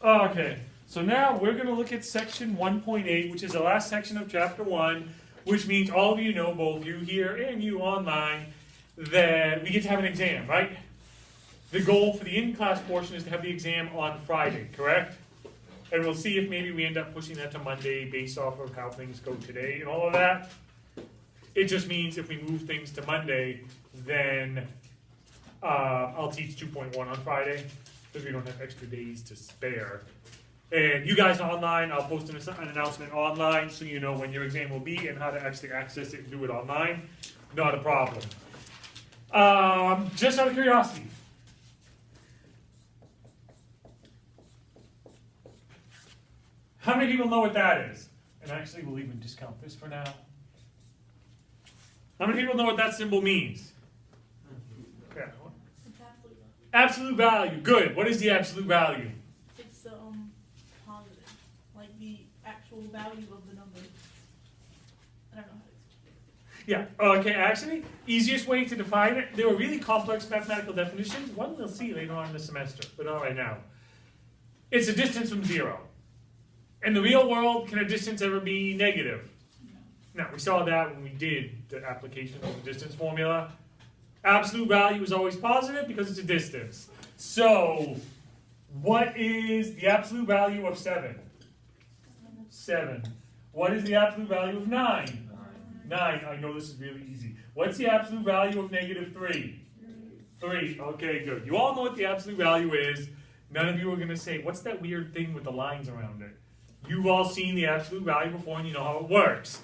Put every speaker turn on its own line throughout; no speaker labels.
Okay, so now we're going to look at section 1.8, which is the last section of chapter 1, which means all of you know, both you here and you online, that we get to have an exam, right? The goal for the in-class portion is to have the exam on Friday, correct? And we'll see if maybe we end up pushing that to Monday based off of how things go today and all of that. It just means if we move things to Monday, then I'll teach 2.1 on Friday, because we don't have extra days to spare. And you guys online, I'll post an announcement online so you know when your exam will be and how to actually access it and do it online. Not a problem. Just out of curiosity, how many people know what that is? And actually, we'll even discount this for now. How many people know what that symbol means? Yeah. Absolute value. Good. What is the absolute value?
It's positive, like the actual value of the number. I don't know how to explain it.
Yeah. Okay. Actually, easiest way to define it. There are really complex mathematical definitions. One we'll see later on in the semester, but not right now. It's a distance from zero. In the real world, can a distance ever be negative? No. We saw that when we did the application of the distance formula. Absolute value is always positive because it's a distance. So, what is the absolute value of 7? 7. What is the absolute value of 9? 9. I know this is really easy. What's the absolute value of negative 3? 3. Okay, good. You all know what the absolute value is. None of you are going to say, what's that weird thing with the lines around it? You've all seen the absolute value before and you know how it works.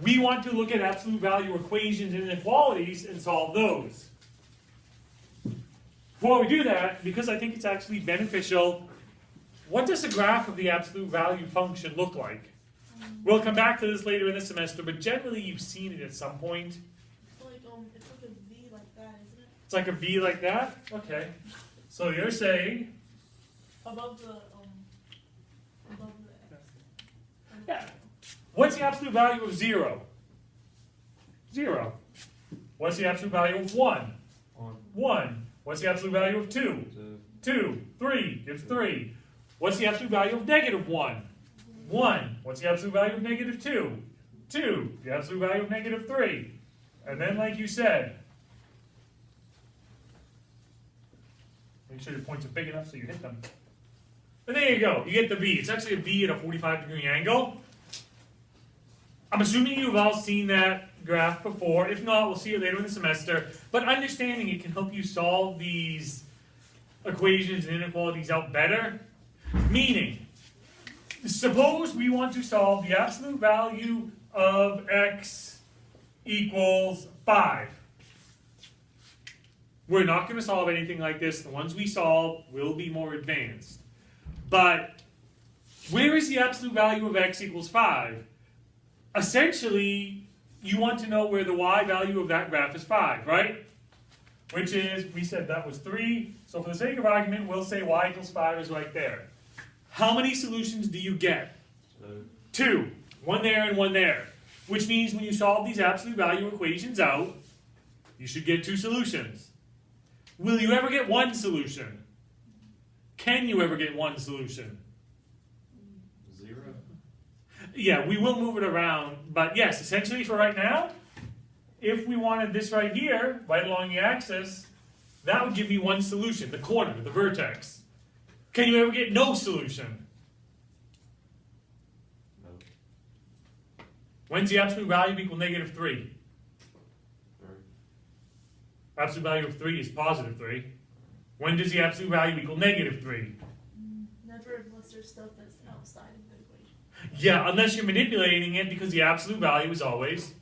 We want to look at absolute value equations and inequalities and solve those. Before we do that, because I think it's actually beneficial, what does a graph of the absolute value function look like? We'll come back to this later in the semester, but generally you've seen it at some point.
It's like a V like that, isn't it?
It's like a V like that? Okay. So you're saying?
Above the X.
Yeah. What's the absolute value of 0? 0. What's the absolute value of 1? 1. What's the absolute value of 2? 2. 3 gives 3. What's the absolute value of negative 1? 1. What's the absolute value of negative 2? 2. The absolute value of negative 3. And then, like you said, make sure your points are big enough so you hit them. And there you go. You get the V. It's actually a V at a 45-degree angle. I'm assuming you've all seen that graph before. If not, we'll see it later in the semester. But understanding it can help you solve these equations and inequalities out better. Meaning, suppose we want to solve the absolute value of x equals 5. We're not going to solve anything like this. The ones we solve will be more advanced. But where is the absolute value of x equals 5? Essentially, you want to know where the y value of that graph is 5, right? Which is, we said that was 3. So for the sake of argument, we'll say y equals 5 is right there. How many solutions do you get? 2. One there and one there. Which means when you solve these absolute value equations out, you should get 2 solutions. Will you ever get 1 solution? Can you ever get 1 solution?
0.
Yeah, we will move it around, but yes, essentially for right now, if we wanted this right here, right along the axis, that would give me 1 solution, the corner, the vertex. Can you ever get no solution?
No.
When's the absolute value equal negative 3?
3.
Absolute value of 3 is positive 3. When does the absolute value equal negative 3?
Never unless there's stuff that's outside of the equation.
Yeah, unless you're manipulating it because the absolute value is always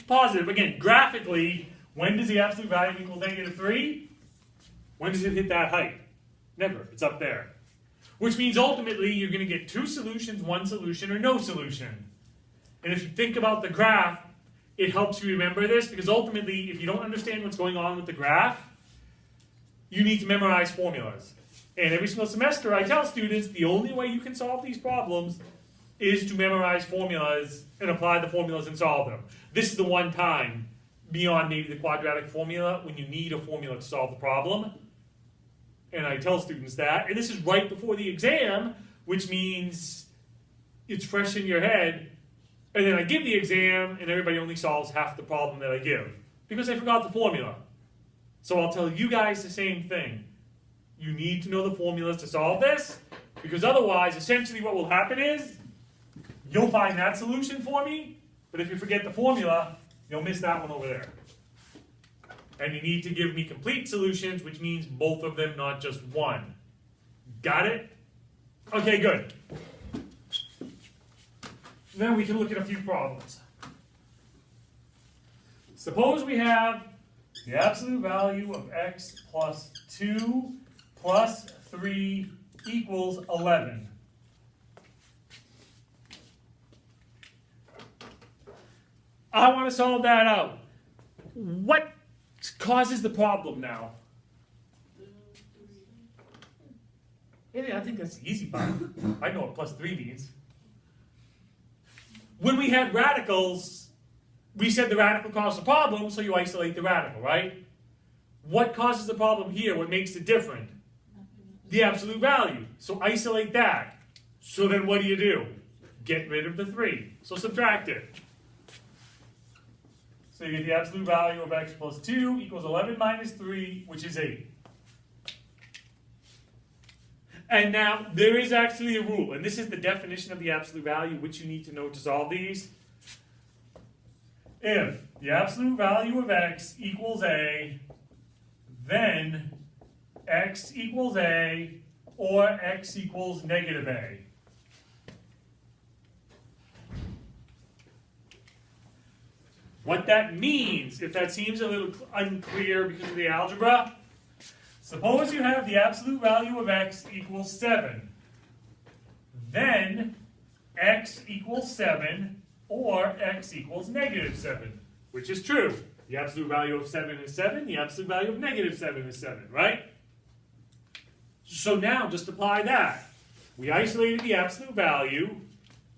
positive. Again, graphically, when does the absolute value equal negative 3? When does it hit that height? Never. It's up there. Which means ultimately you're going to get 2 solutions, 1 solution, or no solution. And if you think about the graph, it helps you remember this because ultimately, if you don't understand what's going on with the graph, you need to memorize formulas. And every single semester I tell students the only way you can solve these problems is to memorize formulas and apply the formulas and solve them. This is the one time, beyond maybe the quadratic formula, when you need a formula to solve the problem. And I tell students that, and this is right before the exam, which means it's fresh in your head. And then I give the exam, and everybody only solves half the problem that I give because I forgot the formula. So I'll tell you guys the same thing. You need to know the formulas to solve this, because otherwise, essentially what will happen is, you'll find that solution for me, but if you forget the formula, you'll miss that one over there. And you need to give me complete solutions, which means both of them, not just one. Got it? Okay, good. Then we can look at a few problems. Suppose we have the absolute value of x plus 2 plus 3 equals 11. I want to solve that out. What causes the problem now? Yeah, I think that's the easy part. I know what plus 3 means. When we had radicals, we said the radical caused the problem, so you isolate the radical, right? What causes the problem here? What makes it different? The absolute value. So isolate that. So then what do? Get rid of the 3. So subtract it. So you get the absolute value of x plus 2 equals 11 minus 3, which is 8. And now, there is actually a rule, and this is the definition of the absolute value, which you need to know to solve these. If the absolute value of x equals a, then x equals a, or x equals negative a. What that means, if that seems a little unclear because of the algebra, suppose you have the absolute value of x equals 7. Then x equals 7 or x equals negative 7, which is true. The absolute value of 7 is 7, the absolute value of negative 7 is 7, right? So now just apply that. We isolated the absolute value.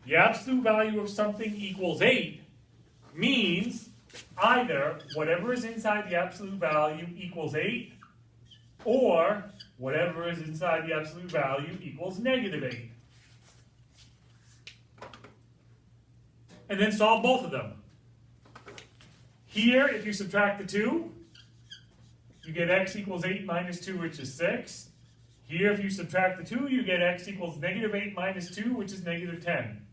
The absolute value of something equals 8 means either whatever is inside the absolute value equals 8, or whatever is inside the absolute value equals negative 8. And then solve both of them. Here, if you subtract the 2, you get x equals 8 minus 2, which is 6. Here, if you subtract the 2, you get x equals negative 8 minus 2, which is negative 10.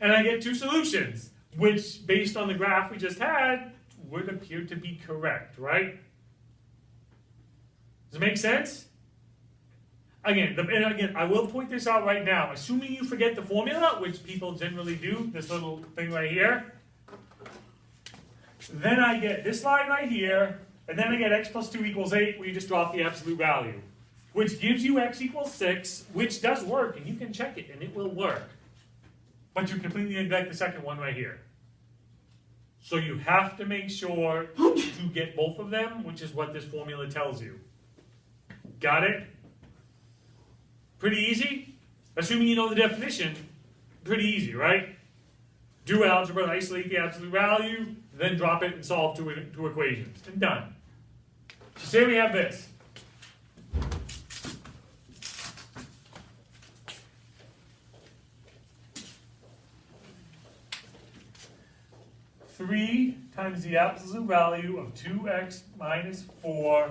And I get two solutions, which, based on the graph we just had, would appear to be correct, right? Does it make sense? Again, I will point this out right now. Assuming you forget the formula, which people generally do, this little thing right here, then I get this line right here, and then I get x plus 2 equals 8, where you just drop the absolute value, which gives you x equals 6, which does work, and you can check it, and it will work. But you completely neglect the second one right here. So you have to make sure to get both of them, which is what this formula tells you. Got it? Pretty easy? Assuming you know the definition, pretty easy, right? Do algebra, isolate the absolute value, then drop it and solve two equations. And done. So say we have this. Three times the absolute value of 2x minus 4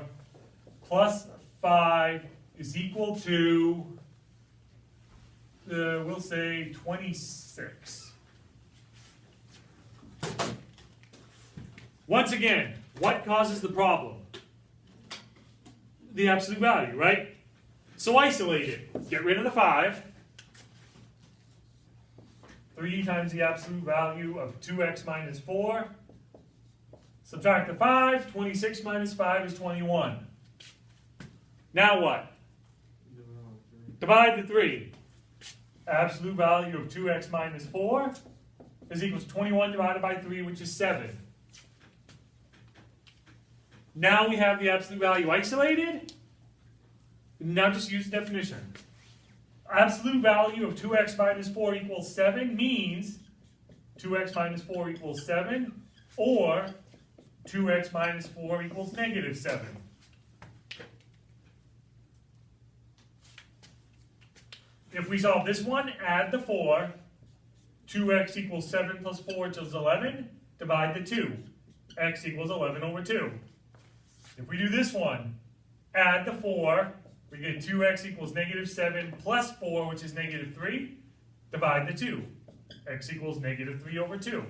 plus 5 is equal to, we'll say 26. Once again, what causes the problem? The absolute value, right? So isolate it. Get rid of the 5. 3 times the absolute value of 2x minus 4. Subtract the 5. 26 minus 5 is 21. Now what? Divide the 3. Absolute value of 2x minus 4 is equal to 21 divided by 3, which is 7. Now we have the absolute value isolated. Now just use the definition. Absolute value of 2x minus 4 equals 7 means 2x minus 4 equals 7, or 2x minus 4 equals negative 7. If we solve this one, add the 4. 2x equals 7 plus 4 equals 11. Divide the 2. X equals 11 over 2. If we do this one, add the 4. We get 2x equals negative 7 plus 4, which is negative 3. Divide the 2. X equals negative 3 over 2.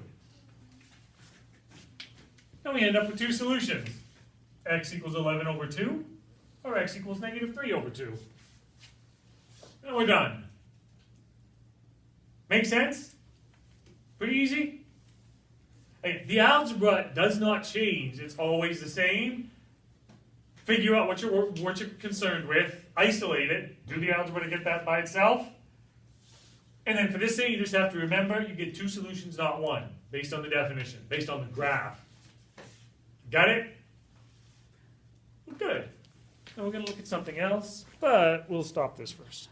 Then we end up with two solutions. X equals 11 over 2, or x equals negative 3 over 2. And we're done. Make sense? Pretty easy? Hey, the algebra does not change. It's always the same. Figure out what you're concerned with. Isolate it. Do the algebra to get that by itself. And then for this thing, you just have to remember you get two solutions, not one, based on the definition, based on the graph. Got it? Good. Now we're going to look at something else, but we'll stop this first.